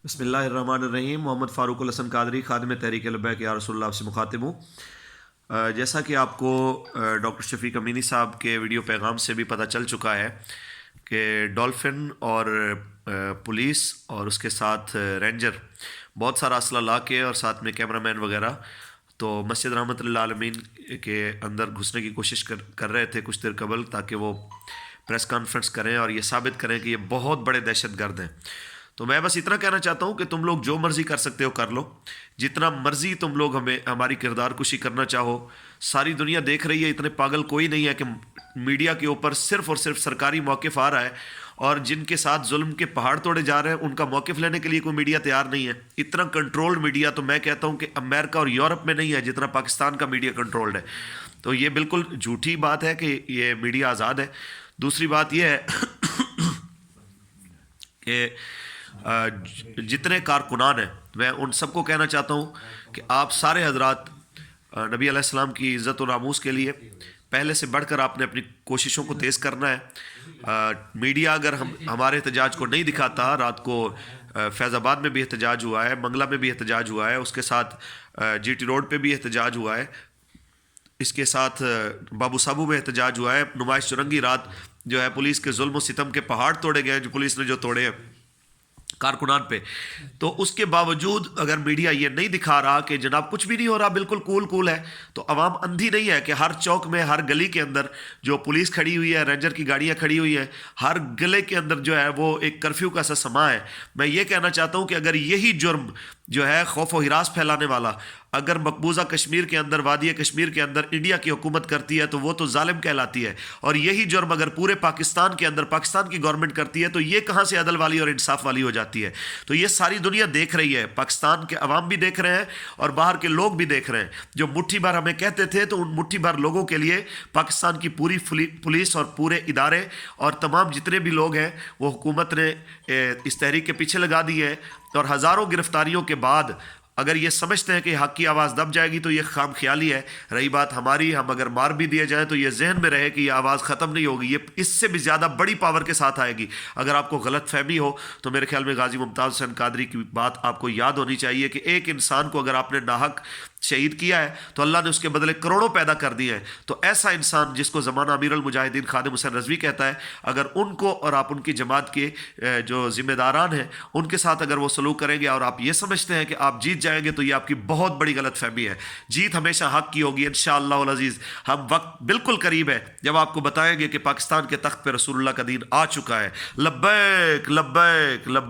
بسم اللہ الرحمن الرحیم۔ محمد فاروق الحسن قادری، خادم تحریک لبیک یا رسول اللہ، آپ سے مخاطب ہوں۔ جیسا کہ آپ کو ڈاکٹر شفیق امینی صاحب کے ویڈیو پیغام سے بھی پتہ چل چکا ہے کہ ڈولفن اور پولیس اور اس کے ساتھ رینجر بہت سارا اسلحہ لا کے اور ساتھ میں کیمرہ مین وغیرہ تو مسجد رحمت اللہ عالمین کے اندر گھسنے کی کوشش کر رہے تھے کچھ دیر قبل، تاکہ وہ پریس کانفرنس کریں اور یہ ثابت کریں کہ یہ بہت بڑے دہشت گرد ہیں۔ تو میں بس اتنا کہنا چاہتا ہوں کہ تم لوگ جو مرضی کر سکتے ہو کر لو، جتنا مرضی تم لوگ ہماری کردار کشی کرنا چاہو۔ ساری دنیا دیکھ رہی ہے، اتنے پاگل کوئی نہیں ہے کہ میڈیا کے اوپر صرف اور صرف سرکاری موقف آ رہا ہے، اور جن کے ساتھ ظلم کے پہاڑ توڑے جا رہے ہیں ان کا موقف لینے کے لیے کوئی میڈیا تیار نہیں ہے۔ اتنا کنٹرولڈ میڈیا تو میں کہتا ہوں کہ امریکہ اور یورپ میں نہیں ہے جتنا پاکستان کا میڈیا کنٹرولڈ ہے۔ تو یہ بالکل جھوٹی بات ہے کہ یہ میڈیا آزاد ہے۔ دوسری بات یہ ہے کہ جتنے کارکنان ہیں، میں ان سب کو کہنا چاہتا ہوں کہ آپ سارے حضرات نبی علیہ السلام کی عزت و ناموس کے لیے پہلے سے بڑھ کر آپ نے اپنی کوششوں کو تیز کرنا ہے۔ میڈیا اگر ہمارے احتجاج کو نہیں دکھاتا، رات کو فیض آباد میں بھی احتجاج ہوا ہے، منگلہ میں بھی احتجاج ہوا ہے، اس کے ساتھ جی ٹی روڈ پہ بھی احتجاج ہوا ہے، اس کے ساتھ بابو صابو میں احتجاج ہوا ہے، نمائش چرنگی رات جو ہے پولیس کے ظلم و ستم کے پہاڑ توڑے گئے جو پولیس نے جو توڑے ہیں کارکنان پہ۔ تو اس کے باوجود اگر میڈیا یہ نہیں دکھا رہا کہ جناب کچھ بھی نہیں ہو رہا، بالکل کول ہے، تو عوام اندھی نہیں ہے کہ ہر چوک میں، ہر گلی کے اندر جو پولیس کھڑی ہوئی ہے، رینجر کی گاڑیاں کھڑی ہوئی ہیں، ہر گلے کے اندر جو ہے وہ ایک کرفیو کا سا سما ہے۔ میں یہ کہنا چاہتا ہوں کہ اگر یہی جرم جو ہے خوف و ہراس پھیلانے والا اگر مقبوضہ کشمیر کے اندر، وادی کشمیر کے اندر انڈیا کی حکومت کرتی ہے تو وہ تو ظالم کہلاتی ہے، اور یہی جرم اگر پورے پاکستان کے اندر پاکستان کی گورنمنٹ کرتی ہے تو یہ کہاں سے عدل والی اور انصاف والی ہو جاتی ہے۔ تو یہ ساری دنیا دیکھ رہی ہے، پاکستان کے عوام بھی دیکھ رہے ہیں اور باہر کے لوگ بھی دیکھ رہے ہیں۔ جو مٹھی بھر ہمیں کہتے تھے، تو ان مٹھی بھر لوگوں کے لیے پاکستان کی پوری پولیس اور پورے ادارے اور تمام جتنے بھی لوگ ہیں وہ حکومت نے اس تحریک کے پیچھے لگا دی ہے، اور ہزاروں گرفتاریوں کے بعد اگر یہ سمجھتے ہیں کہ حق کی آواز دب جائے گی تو یہ خام خیالی ہے۔ رہی بات ہماری، ہم اگر مار بھی دیے جائیں تو یہ ذہن میں رہے کہ یہ آواز ختم نہیں ہوگی، یہ اس سے بھی زیادہ بڑی پاور کے ساتھ آئے گی۔ اگر آپ کو غلط فہمی ہو تو میرے خیال میں غازی ممتاز حسین قادری کی بات آپ کو یاد ہونی چاہیے کہ ایک انسان کو اگر آپ نے ناحق شہید کیا ہے تو اللہ نے اس کے بدلے کروڑوں پیدا کر دیے ہیں۔ تو ایسا انسان جس کو زمانہ امیر المجاہدین خادم حسین رضوی کہتا ہے، اگر ان کو اور آپ ان کی جماعت کے جو ذمہ داران ہیں ان کے ساتھ اگر وہ سلوک کریں گے اور آپ یہ سمجھتے ہیں کہ آپ جیت جائیں گے، تو یہ آپ کی بہت بڑی غلط فہمی ہے۔ جیت ہمیشہ حق کی ہوگی انشاءاللہ العزیز۔ ہم وقت بالکل قریب ہے جب آپ کو بتائیں گے کہ پاکستان کے تخت پہ رسول اللہ کا دین آ چکا ہے۔ لبیک لبیک لبیک۔